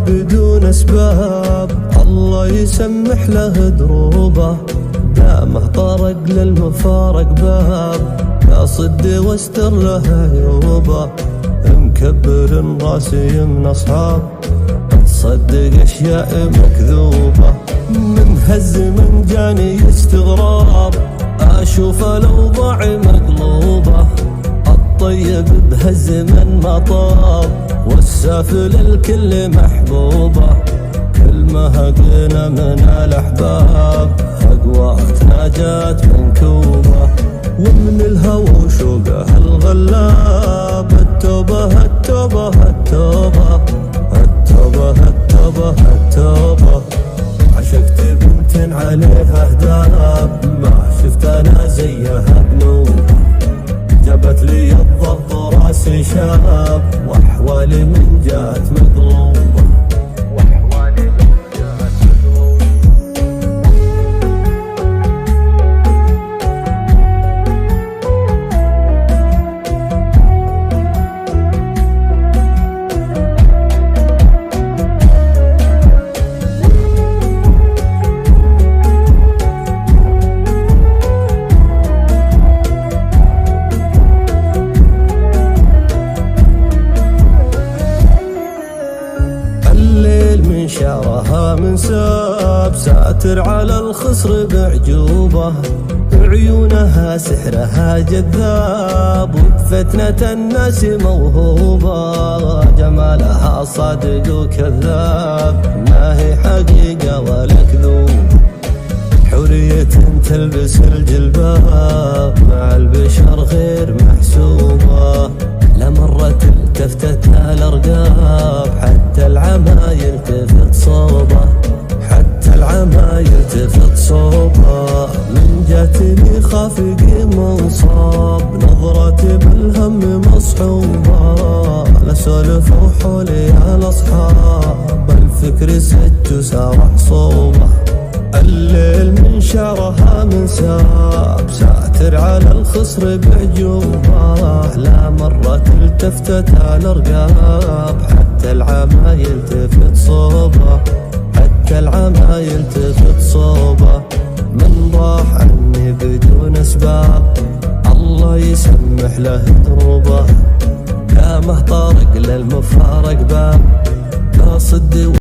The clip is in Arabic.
بدون أسباب، الله يسمح له دروبه. دامه طرق للمفارق باب، لا صد واستر له عيوبه. مكبر راسي من أصحاب، تصدق أشياء مكذوبة. من هز من جاني استغراب، أشوف الأوضاع مقلوبة. الطيب بهز من مطاب، والسافل الكل محبوبة. كل ما هقنا من الأحباب، أقوات ناجات منكوبة. ومن الهوى وشوقه الغلاب، التوبة التوبة التوبة التوبة التوبة التوبة. عشقت بنت عليها هداب، ما شفت أنا زيها بنوبة. جابت لي الضغط راسي شاب، وأحوالي من جات مقلوبة. شعرها من ساب، ساتر على الخصر بعجوبة. عيونها سحرها جذاب، وبفتنة الناس موهوبة. جمالها صادق وكذاب، ما هي حقيقة ولا كذوب. حورية تلبس الجلباب، مع البشر غير محسوبة. لمرت التفتتها الأرقاب، حتى العمايل تفت صوبة. حتى العمايل تفت صوبة. من جاتني خافقي منصاب، نظرتي بالهم مصحوبة. لسولف وحولي على أصحاب، الفكر سج وسارح صوبة. الليل من شعرها من ساب، ساتر على الخصر بعجوبة. لا مرة التفتت على الأرقاب، حتى العمايل تفت صوبة. حتى العمايل تفت صوبة. من ضاح عني بدون أسباب، الله يسمح له دروبه. دامه طارق للمفارق باب، لا صد